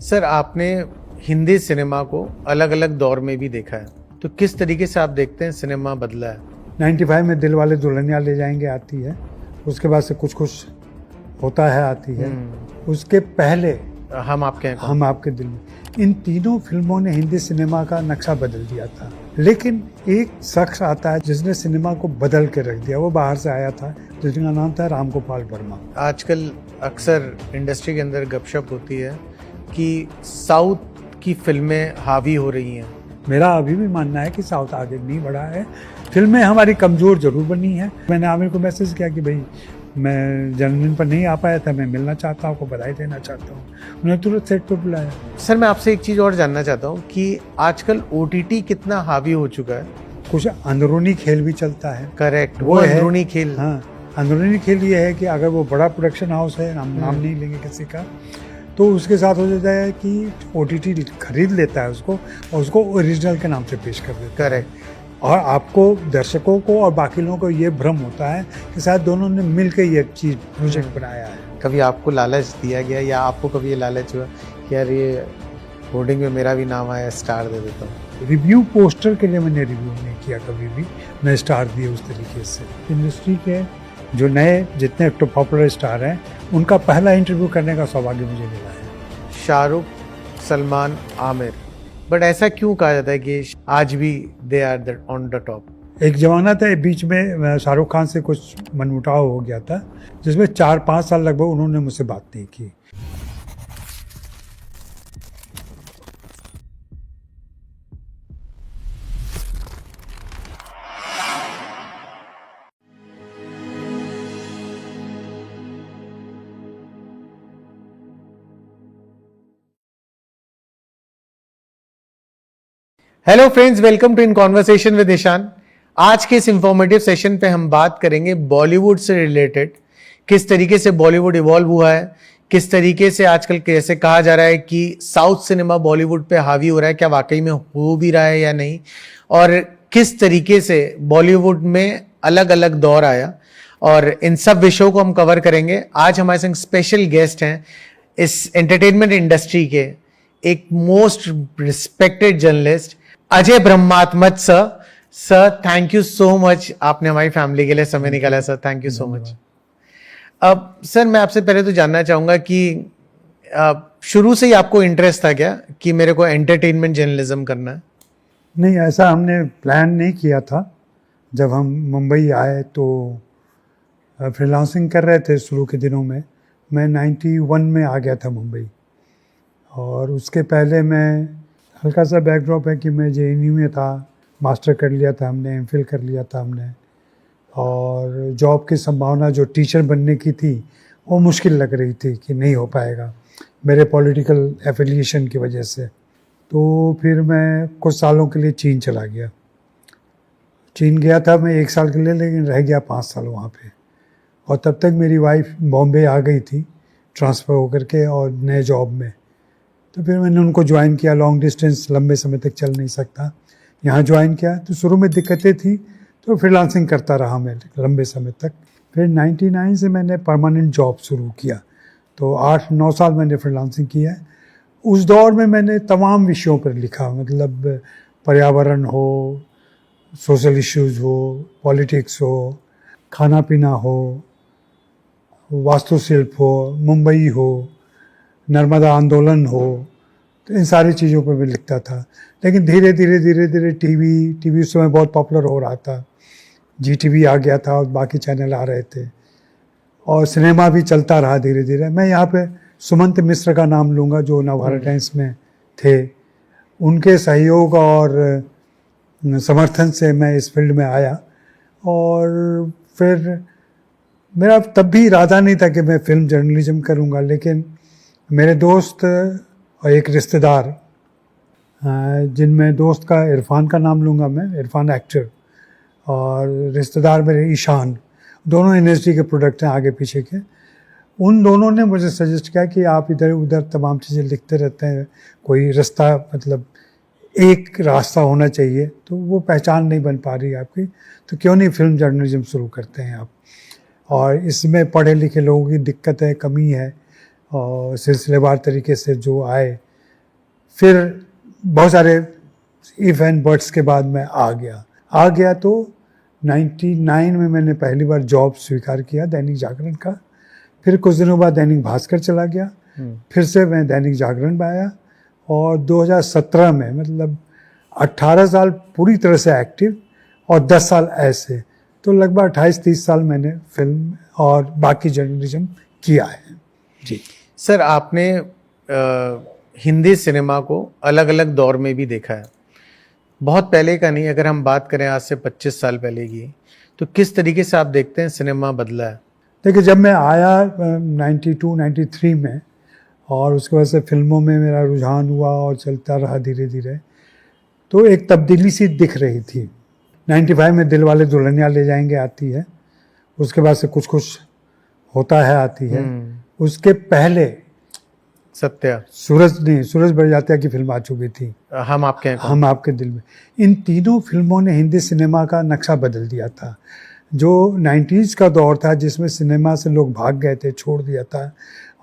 Sir आपने Hindi cinema को अलग अलग दौर में भी देखा है, तो किस तरीके से आप देखते हैं सिनेमा बदला है? 95 में दिल वाले दुल्हनिया ले जाएंगे आती है, उसके बाद से कुछ कुछ होता है आती है, उसके पहले हम आपके हैं कौन? हम आपके दिल में। इन तीनों फिल्मों ने हिंदी सिनेमा का नक्शा बदल दिया था। लेकिन एक शख्स आता है जिसने सिनेमा को बदल के रख दिया। वो बाहर से आया था जिसका नाम था राम गोपाल वर्मा। आजकल अक्सर इंडस्ट्री के अंदर गपशप होती है कि साउथ की फिल्में हावी हो रही हैं। मेरा अभी भी मानना है कि साउथ आगे नहीं बढ़ा है। फिल्में हमारी कमज़ोर जरूर बनी हैं। मैंने आमिर को मैसेज किया कि भाई मैं जन्मदिन पर नहीं आ पाया था, मैं मिलना चाहता हूँ, आपको बधाई देना चाहता हूँ। उन्होंने तुरंत सेट पर बुलाया। सर मैं आपसे एक चीज़ और जानना चाहता हूँ कि आजकल OTT कितना हावी हो चुका है? कुछ अंदरूनी खेल भी चलता है। करेक्ट, वो अंदरूनी खेल। हाँ, अंदरूनी खेल ये है कि अगर वो बड़ा प्रोडक्शन हाउस है, हम नाम नहीं लेंगे किसी का, तो उसके साथ हो जाता है कि OTT खरीद लेता है उसको और उसको ओरिजिनल के नाम से पेश कर देता है। करेक्ट। और आपको, दर्शकों को और बाकी लोगों को ये भ्रम होता है कि शायद दोनों ने मिलकर ये चीज़ प्रोजेक्ट बनाया है। कभी आपको लालच दिया गया या आपको कभी ये लालच हुआ कि यार ये होर्डिंग में मेरा भी नाम आया, स्टार दे देता हूँ? रिव्यू पोस्टर के लिए मैंने रिव्यू नहीं किया कभी भी, मैं स्टार दिए उस तरीके से। इंडस्ट्री के जो नए जितने पॉपुलर स्टार हैं उनका पहला इंटरव्यू करने का सौभाग्य मुझे मिला है। शाहरुख, सलमान, आमिर, बट ऐसा क्यों कहा जाता है कि आज भी they are on the top? एक जमाना था बीच में शाहरुख खान से कुछ मनमुटाव हो गया था, जिसमें 4-5 साल लगभग उन्होंने मुझसे बात नहीं की। Hello friends, welcome to in conversation with Ishan. आज के इस इंफॉर्मेटिव सेशन पे हम बात करेंगे बॉलीवुड से रिलेटेड, किस तरीके से बॉलीवुड इवॉल्व हुआ है, किस तरीके से आजकल कैसे कहा जा रहा है कि साउथ सिनेमा बॉलीवुड पे हावी हो रहा है, क्या वाकई में हो भी रहा है या नहीं, और किस तरीके से बॉलीवुड में अलग अलग दौर आया, और इन सब विषयों को हम कवर करेंगे। आज हमारे संग स्पेशल गेस्ट हैं इस एंटरटेनमेंट इंडस्ट्री के एक most respected journalist Ajay Brahmatmaj sir. Thank you so much, आपने हमारी फैमिली के लिए समय निकाला sir, thank you so much. अब सर मैं आपसे पहले तो जानना चाहूंगा कि शुरू से ही आपको इंटरेस्ट था क्या कि मेरे को एंटरटेनमेंट जर्नलिज्म करना है? नहीं, ऐसा हमने प्लान नहीं किया था। जब हम मुंबई आए तो फ्रीलांसिंग कर रहे थे शुरू के दिनों में। मैं 91 में आ गया था मुंबई, और उसके पहले मैं, हल्का सा बैकड्रॉप है कि मैं JNU में था, मास्टर कर लिया था हमने, MPhil कर लिया था हमने, और जॉब की संभावना जो टीचर बनने की थी वो मुश्किल लग रही थी कि नहीं हो पाएगा मेरे पॉलिटिकल एफिलिएशन की वजह से। तो फिर मैं कुछ सालों के लिए चीन चला गया। चीन गया था मैं 1 साल के लिए, लेकिन रह गया 5 साल वहाँ पे। और तब तक मेरी वाइफ बॉम्बे आ गई थी ट्रांसफ़र होकर के और नए जॉब में। तो फिर मैंने उनको ज्वाइन किया। लॉन्ग डिस्टेंस लंबे समय तक चल नहीं सकता, यहाँ ज्वाइन किया। तो शुरू में दिक्कतें थी, तो फ्रीलांसिंग करता रहा मैं लंबे समय तक। फिर 99 से मैंने परमानेंट जॉब शुरू किया, तो 8-9 साल मैंने फ्रीलांसिंग किया है। उस दौर में मैंने तमाम विषयों पर लिखा, मतलब पर्यावरण हो, सोशल इश्यूज़ हो, पॉलिटिक्स हो, खाना पीना हो, वास्तुशिल्प हो, मुंबई हो, नर्मदा आंदोलन हो, तो इन सारी चीज़ों पर भी लिखता था। लेकिन धीरे धीरे टीवी उस समय बहुत पॉपुलर हो रहा था। GTV आ गया था और बाकी चैनल आ रहे थे, और सिनेमा भी चलता रहा धीरे धीरे। मैं यहाँ पे सुमंत मिश्र का नाम लूँगा, जो नवभारत टाइम्स में थे। उनके सहयोग और समर्थन से मैं इस फील्ड में आया। और फिर मेरा तब भी इरादा नहीं था कि मैं फिल्म जर्नलिज्म करूँगा, लेकिन मेरे दोस्त और एक रिश्तेदार, जिनमें दोस्त का इरफान का नाम लूँगा मैं, इरफान एक्टर, और रिश्तेदार मेरे ईशान, दोनों NSD के प्रोडक्ट हैं आगे पीछे के। उन दोनों ने मुझे सजेस्ट किया कि आप इधर उधर तमाम चीज़ें लिखते रहते हैं, कोई रास्ता, मतलब एक रास्ता होना चाहिए, तो वो पहचान नहीं बन पा रही आपकी, तो क्यों नहीं फिल्म जर्नलिज्म शुरू करते हैं आप। और इसमें पढ़े लिखे लोगों की दिक्कत है, कमी है, और सिलसिलेवार तरीके से जो आए फिर बहुत सारे इफ एंड बट्स के बाद मैं आ गया तो 99 में मैंने पहली बार जॉब स्वीकार किया दैनिक जागरण का। फिर कुछ दिनों बाद दैनिक भास्कर चला गया, फिर से मैं दैनिक जागरण में आया और 2017 में मतलब 18 साल पूरी तरह से एक्टिव और 10 साल ऐसे, तो लगभग 28-30 साल मैंने फिल्म और बाकी जर्नलिज्म किया है। जी सर, आपने हिंदी सिनेमा को अलग अलग दौर में भी देखा है, बहुत पहले का नहीं, अगर हम बात करें आज से 25 साल पहले की, तो किस तरीके से आप देखते हैं सिनेमा बदला है? देखिए, जब मैं आया 92-93 में और उसके बाद से फिल्मों में मेरा रुझान हुआ और चलता रहा धीरे धीरे, तो एक तब्दीली सी दिख रही थी। 95 में दिलवाले दुल्हनिया ले जाएंगे आती है, उसके बाद से कुछ कुछ होता है आती है, उसके पहले सत्या, सूरज बड़जात्या की फिल्म आ चुकी थी, हम आपके हैं कौन? हम आपके दिल में। इन तीनों फिल्मों ने हिंदी सिनेमा का नक्शा बदल दिया था। जो 90s का दौर था जिसमें सिनेमा से लोग भाग गए थे, छोड़ दिया था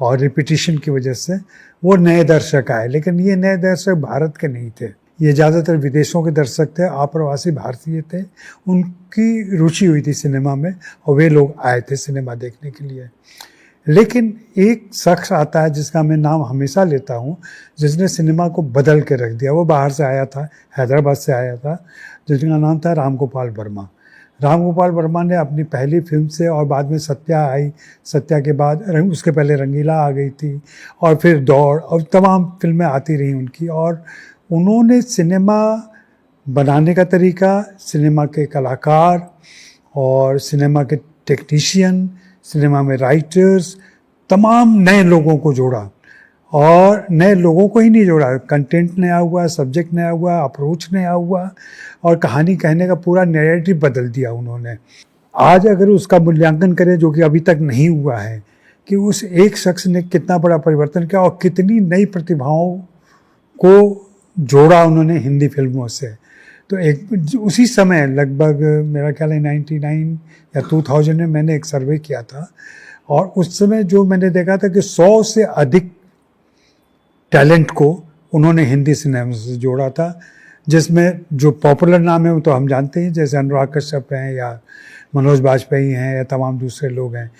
और रिपीटिशन की वजह से, वो नए दर्शक आए, लेकिन ये नए दर्शक भारत के नहीं थे, ये ज़्यादातर विदेशों के दर्शक थे, अप्रवासी भारतीय थे, उनकी रुचि हुई थी सिनेमा में और वे लोग आए थे सिनेमा देखने के लिए। लेकिन एक शख्स आता है जिसका मैं नाम हमेशा लेता हूँ, जिसने सिनेमा को बदल के रख दिया। वो बाहर से आया था, हैदराबाद से आया था, जिसका नाम था राम गोपाल वर्मा। राम गोपाल वर्मा ने अपनी पहली फिल्म से, और बाद में सत्या आई, सत्या के बाद उसके पहले रंगीला आ गई थी और फिर दौड़ और तमाम फिल्में आती रही उनकी, और उन्होंने सिनेमा बनाने का तरीका, सिनेमा के कलाकार और सिनेमा के टेक्नीशियन, सिनेमा में राइटर्स, तमाम नए लोगों को जोड़ा। और नए लोगों को ही नहीं जोड़ा, कंटेंट नया हुआ, सब्जेक्ट नया हुआ, अप्रोच नया हुआ और कहानी कहने का पूरा नैरेटिव बदल दिया उन्होंने। आज अगर उसका मूल्यांकन करें, जो कि अभी तक नहीं हुआ है, कि उस एक शख्स ने कितना बड़ा परिवर्तन किया और कितनी नई प्रतिभाओं को जोड़ा उन्होंने हिंदी फिल्मों से। तो एक उसी समय लगभग मेरा ख्याल है 99 या 2000 में मैंने एक सर्वे किया था, और उस समय जो मैंने देखा था कि 100 से अधिक टैलेंट को उन्होंने हिंदी सिनेमा से जोड़ा था, जिसमें जो पॉपुलर नाम है वो तो हम जानते हैं, जैसे अनुराग कश्यप हैं या मनोज बाजपेयी हैं या तमाम दूसरे लोग हैं,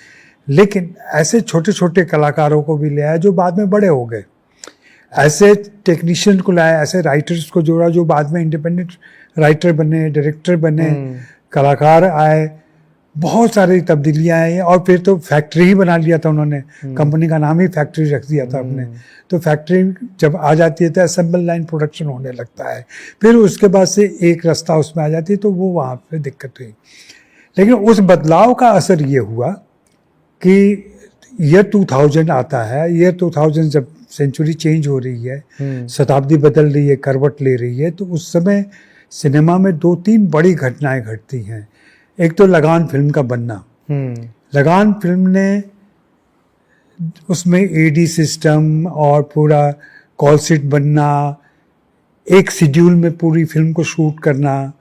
लेकिन ऐसे छोटे छोटे कलाकारों को भी ले आया जो बाद में बड़े हो गए, ऐसे टेक्नीशियन को लाया, ऐसे राइटर्स को जोड़ा जो बाद में इंडिपेंडेंट राइटर बने, डायरेक्टर बने, कलाकार आए, बहुत सारी तब्दीलियां आई। और फिर तो फैक्ट्री ही बना लिया था उन्होंने, कंपनी का नाम ही फैक्ट्री रख दिया था अपने। तो फैक्ट्री जब आ जाती है तो असेंबल लाइन प्रोडक्शन होने लगता है, फिर उसके बाद से एक रास्ता उसमें आ जाती है, तो वो वहाँ पे दिक्कत हुई। लेकिन उस बदलाव का असर ये हुआ कि ईयर 2000 आता है, ईयर 2000 जब सेंचुरी चेंज हो रही है, शताब्दी बदल रही है, करवट ले रही है, तो उस समय सिनेमा में 2-3 बड़ी घटनाएं घटती हैं। एक तो लगान फिल्म का बनना। लगान फिल्म ने उसमें एडी सिस्टम और पूरा कॉल शीट बनना, एक शेड्यूल में पूरी फिल्म को शूट करना,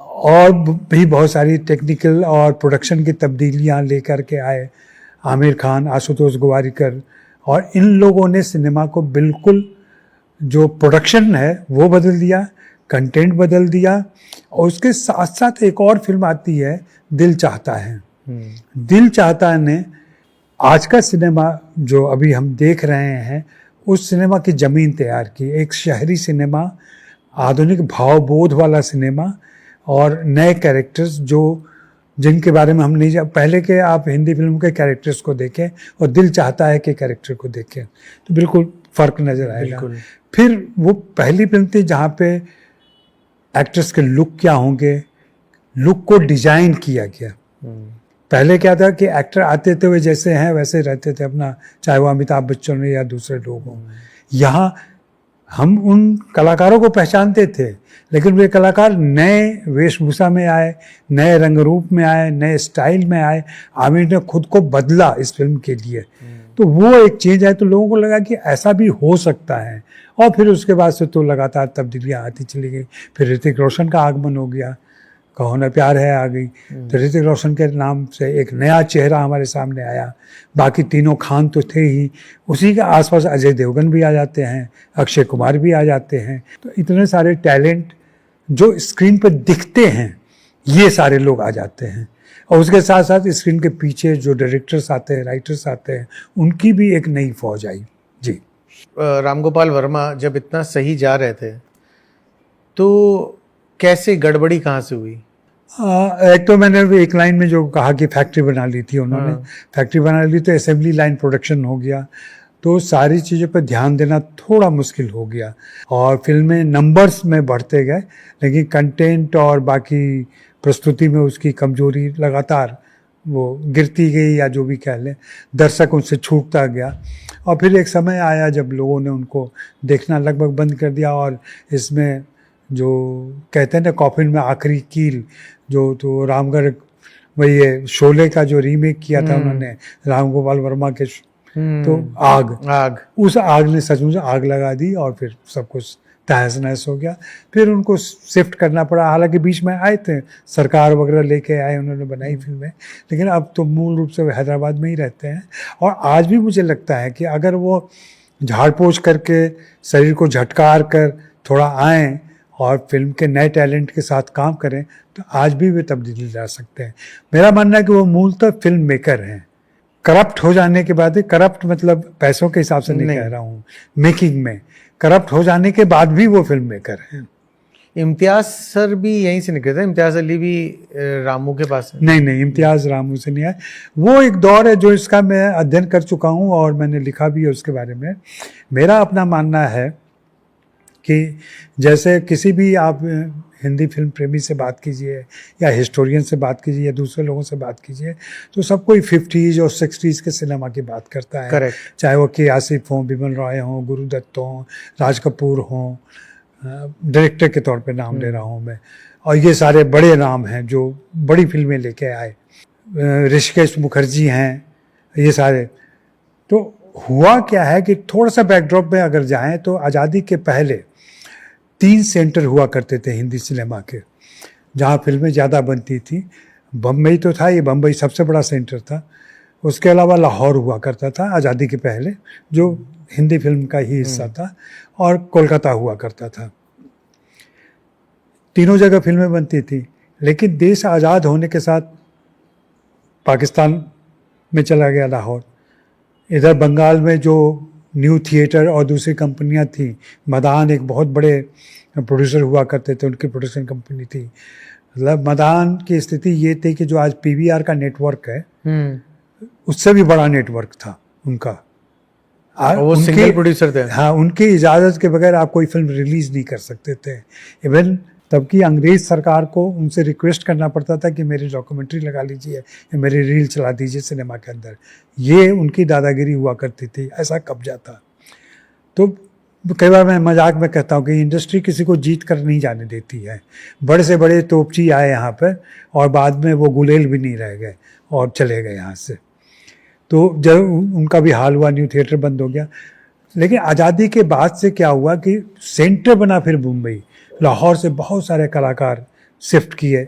और भी बहुत सारी टेक्निकल और प्रोडक्शन की तब्दीलियां लेकर के आए आमिर खान, आशुतोष गोवारिकर, और इन लोगों ने सिनेमा को बिल्कुल, जो प्रोडक्शन है वो बदल दिया, कंटेंट बदल दिया। और उसके साथ साथ एक और फिल्म आती है, दिल चाहता है। दिल चाहता है ने आज का सिनेमा जो अभी हम देख रहे हैं, उस सिनेमा की ज़मीन तैयार की। एक शहरी सिनेमा, आधुनिक भावबोध वाला सिनेमा और नए कैरेक्टर्स जो जिनके बारे में हम नहीं पहले के आप हिंदी फिल्म के कैरेक्टर्स को देखें और दिल चाहता है के कैरेक्टर को देखें तो बिल्कुल फ़र्क नज़र आएगा। फिर वो पहली फिल्म थी जहाँ पे एक्टर्स के लुक क्या होंगे, लुक को डिजाइन किया गया। पहले क्या था कि एक्टर आते थे वे जैसे हैं वैसे रहते थे अपना, चाहे वो अमिताभ बच्चन हो या दूसरे लोग हों। यहाँ हम उन कलाकारों को पहचानते थे, लेकिन वे कलाकार नए वेशभूषा में आए, नए रंग रूप में आए, नए स्टाइल में आए। आमिर ने खुद को बदला इस फिल्म के लिए, तो वो एक चेंज है। तो लोगों को लगा कि ऐसा भी हो सकता है, और फिर उसके बाद से तो लगातार तब्दीलियां आती चली गई। फिर ऋतिक रोशन का आगमन हो गया, कहो ना प्यार है आ गई। तो ऋतिक रोशन के नाम से एक नया चेहरा हमारे सामने आया। बाकी तीनों खान तो थे ही, उसी के आसपास अजय देवगन भी आ जाते हैं, अक्षय कुमार भी आ जाते हैं। तो इतने सारे टैलेंट जो स्क्रीन पर दिखते हैं, ये सारे लोग आ जाते हैं। और उसके साथ साथ स्क्रीन के पीछे जो डायरेक्टर्स आते हैं, राइटर्स आते हैं, उनकी भी एक नई फौज आई। जी। रामगोपाल वर्मा जब इतना सही जा रहे थे तो कैसे गड़बड़ी कहाँ से हुई? एक तो मैंने एक लाइन में जो कहा कि फैक्ट्री बना ली थी उन्होंने, फैक्ट्री बना ली तो असेंबली लाइन प्रोडक्शन हो गया, तो सारी चीज़ों पर ध्यान देना थोड़ा मुश्किल हो गया। और फिल्में नंबर्स में बढ़ते गए, लेकिन कंटेंट और बाकी प्रस्तुति में उसकी कमजोरी लगातार वो गिरती गई, या जो भी कह लें, दर्शक उनसे छूटता गया। और फिर एक समय आया जब लोगों ने उनको देखना लगभग बंद कर दिया। और इसमें जो कहते हैं ना कॉफिन में आखिरी कील, जो तो रामगढ़, वही ये शोले का जो रीमेक किया था उन्होंने रामगोपाल वर्मा के, तो आग उस आग ने सचमुच आग लगा दी और फिर सब कुछ तहस नहस हो गया। फिर उनको शिफ्ट करना पड़ा। हालांकि बीच में आए थे, सरकार वगैरह लेके आए, उन्होंने बनाई फिल्में, लेकिन अब तो मूल रूप से वे हैदराबाद में ही रहते हैं। और आज भी मुझे लगता है कि अगर वो झाड़ पोछ करके, शरीर को झटकार कर थोड़ा आएँ और फिल्म के नए टैलेंट के साथ काम करें, तो आज भी वे तब्दीली ला सकते हैं। मेरा मानना है कि वो मूलतः फिल्म मेकर हैं। करप्ट हो जाने के बाद, करप्ट मतलब पैसों के हिसाब से नहीं कह रहा हूँ, मेकिंग में करप्ट हो जाने के बाद भी वो फिल्म मेकर हैं। इम्तियाज सर भी यहीं से निकले थे? इम्तियाज अली भी रामू के पास है? नहीं, इम्तियाज रामू से नहीं है। वो एक दौर है जो इसका मैं अध्ययन कर चुका हूँ और मैंने लिखा भी है उसके बारे में। मेरा अपना मानना है कि जैसे किसी भी आप हिंदी फिल्म प्रेमी से बात कीजिए या हिस्टोरियन से बात कीजिए या दूसरे लोगों से बात कीजिए, तो सब कोई 50s और 60s के सिनेमा की बात करता है। Correct. चाहे वो के आसिफ हों, बिमल रॉय हों, गुरुदत्त हों, राज कपूर हों, डायरेक्टर के तौर पे नाम ले रहा हूँ मैं, और ये सारे बड़े नाम हैं जो बड़ी फिल्में लेके आए, ऋषिकेश मुखर्जी हैं, ये सारे। तो हुआ क्या है कि थोड़ा सा बैकड्रॉप में अगर जाएं तो आज़ादी के पहले 3 सेंटर हुआ करते थे हिंदी सिनेमा के, जहाँ फिल्में ज़्यादा बनती थी। बम्बई तो था, ये बम्बई सबसे बड़ा सेंटर था। उसके अलावा लाहौर हुआ करता था आज़ादी के पहले, जो हिंदी फिल्म का ही हिस्सा था, और कोलकाता हुआ करता था। तीनों जगह फिल्में बनती थी। लेकिन देश आज़ाद होने के साथ पाकिस्तान में चला गया लाहौर। इधर बंगाल में जो न्यू थिएटर और दूसरी कंपनियां थी, मदान एक बहुत बड़े प्रोड्यूसर हुआ करते थे, उनकी प्रोडक्शन कंपनी थी। मतलब मदान की स्थिति ये थी कि जो आज पीवीआर का नेटवर्क है, उससे भी बड़ा नेटवर्क था उनका। वो सिंगल प्रोड्यूसर थे। हाँ, उनकी इजाज़त के बगैर आप कोई फिल्म रिलीज नहीं कर सकते थे। इवन तब की अंग्रेज सरकार को उनसे रिक्वेस्ट करना पड़ता था कि मेरी डॉक्यूमेंट्री लगा लीजिए या मेरी रील चला दीजिए सिनेमा के अंदर। ये उनकी दादागिरी हुआ करती थी, ऐसा कब्जा था। तो कई बार मैं मजाक में कहता हूँ कि इंडस्ट्री किसी को जीत कर नहीं जाने देती है। बड़े से बड़े तोपची आए यहाँ पर और बाद में वो गुलेल भी नहीं रह गए और चले गए यहाँ से। तो जब उनका भी हाल हुआ, न्यू थिएटर बंद हो गया। लेकिन आज़ादी के बाद से क्या हुआ कि सेंटर बना फिर मुंबई। लाहौर से बहुत सारे कलाकार शिफ्ट किए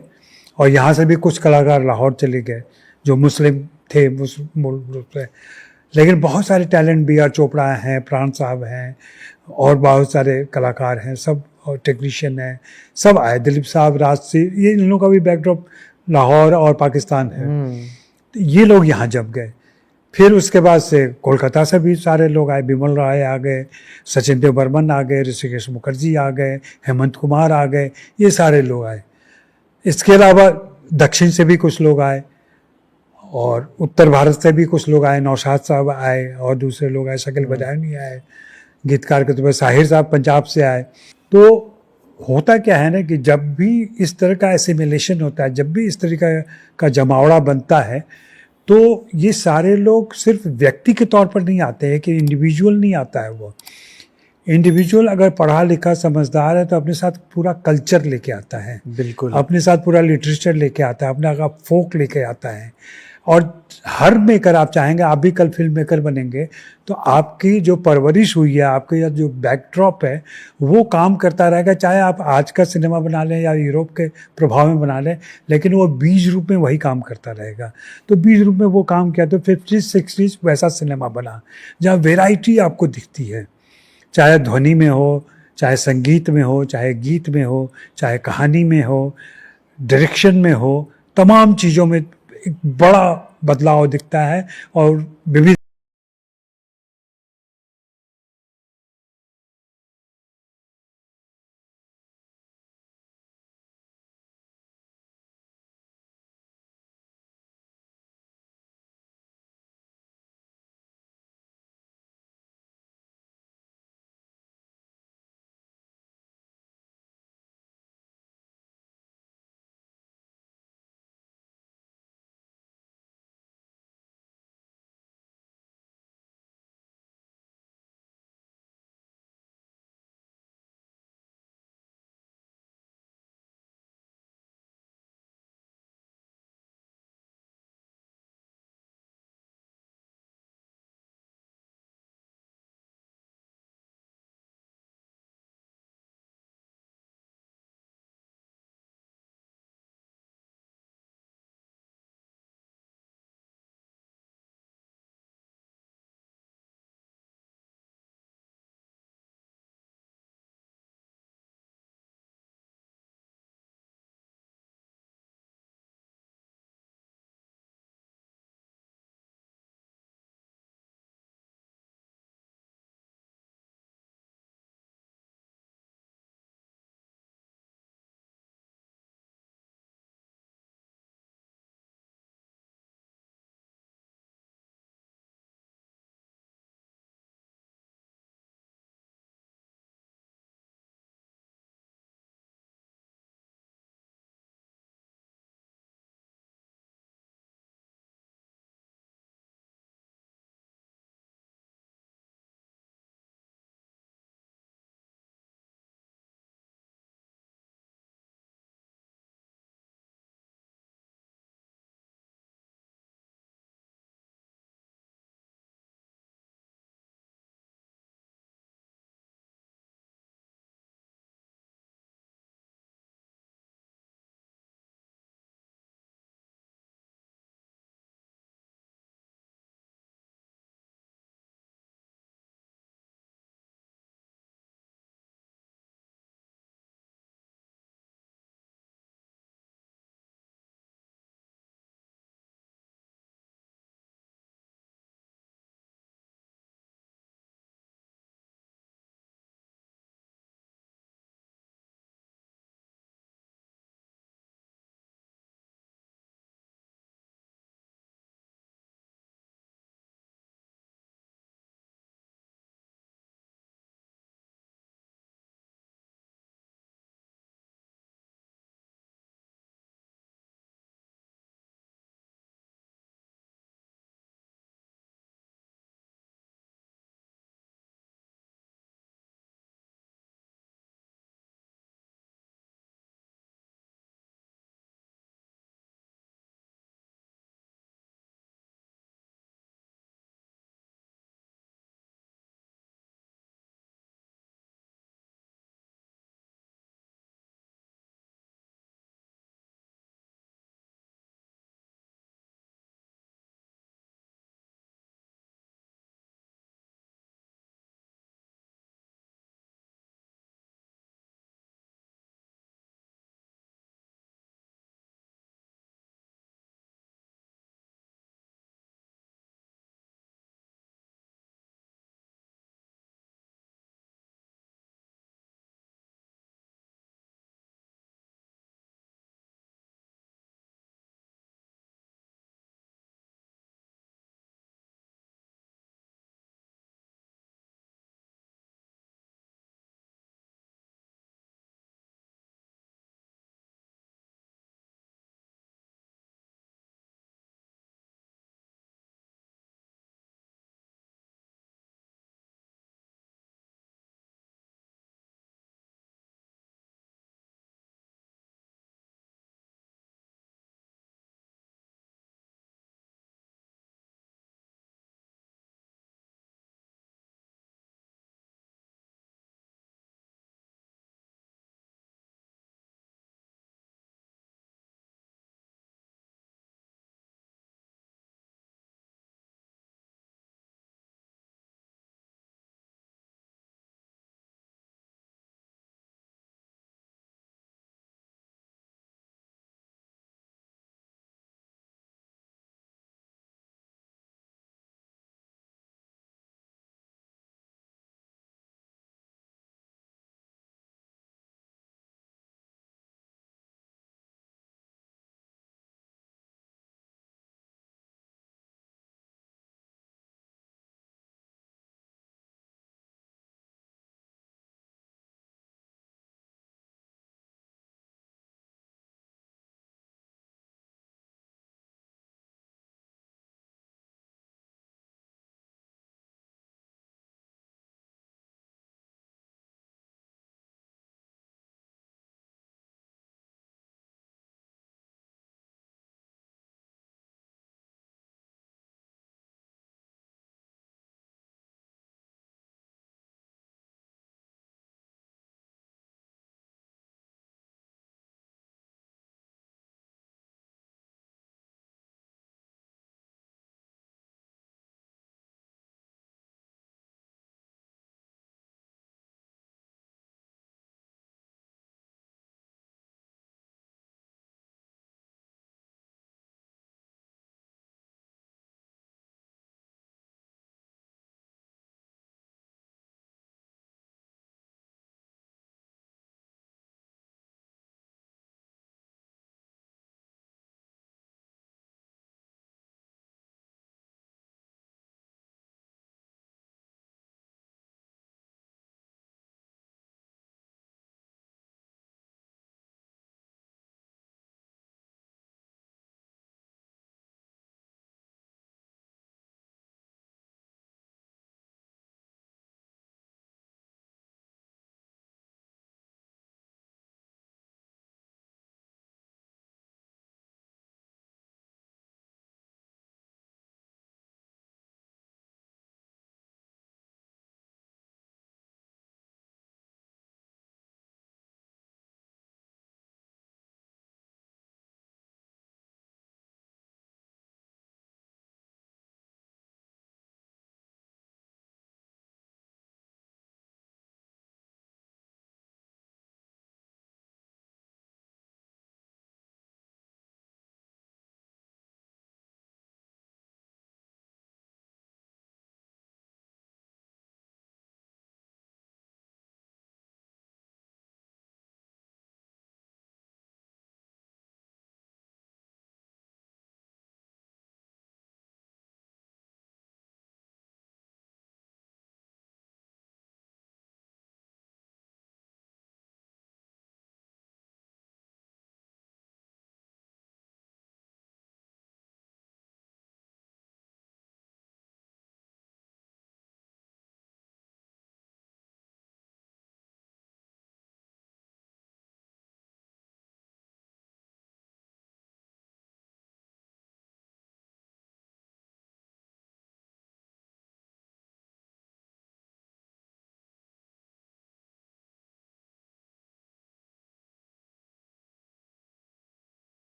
और यहाँ से भी कुछ कलाकार लाहौर चले गए जो मुस्लिम थे मूल रूप से। लेकिन बहुत सारे टैलेंट, बी आर चोपड़ा हैं, प्राण साहब हैं, और बहुत सारे कलाकार हैं, सब, और टेक्नीशियन हैं, सब आए। दिलीप साहब, राज सिंह, ये इन लोगों का भी बैकड्रॉप लाहौर और पाकिस्तान है। तो ये लोग यहाँ जम गए। फिर उसके बाद से कोलकाता से भी सारे लोग आए। बिमल राय आ गए, सचिन देव बर्मन आ गए, ऋषिकेश मुखर्जी आ गए, हेमंत कुमार आ गए, ये सारे लोग आए। इसके अलावा दक्षिण से भी कुछ लोग आए और उत्तर भारत से भी कुछ लोग आए। नौशाद साहब आए और दूसरे लोग आए, शकील बदायूनी आए, गीतकार के तौर पर साहिर साहब पंजाब से आए। तो होता क्या है ना कि जब भी इस तरह का एसिमिलेशन होता है, जब भी इस तरह का जमावड़ा बनता है, तो ये सारे लोग सिर्फ व्यक्ति के तौर पर नहीं आते हैं, कि इंडिविजुअल नहीं आता है। वो इंडिविजुअल अगर पढ़ा लिखा समझदार है तो अपने साथ पूरा कल्चर लेके आता है, बिल्कुल, अपने साथ पूरा लिटरेचर लेके आता है, अपना फोक लेके आता है। और हर मेकर आप चाहेंगे, आप भी कल फिल्म मेकर बनेंगे तो आपकी जो परवरिश हुई है, आपके जो बैकड्रॉप है वो काम करता रहेगा, चाहे आप आज का सिनेमा बना लें या यूरोप के प्रभाव में बना लें, लेकिन वो बीज रूप में वही काम करता रहेगा। तो बीज रूप में वो काम किया तो 50s 60s वैसा सिनेमा बना जहाँ वेराइटी आपको दिखती है, चाहे ध्वनि में हो, चाहे संगीत में हो, चाहे गीत में हो, चाहे कहानी में हो, डायरेक्शन में हो, तमाम चीज़ों में एक बड़ा बदलाव दिखता है और विविध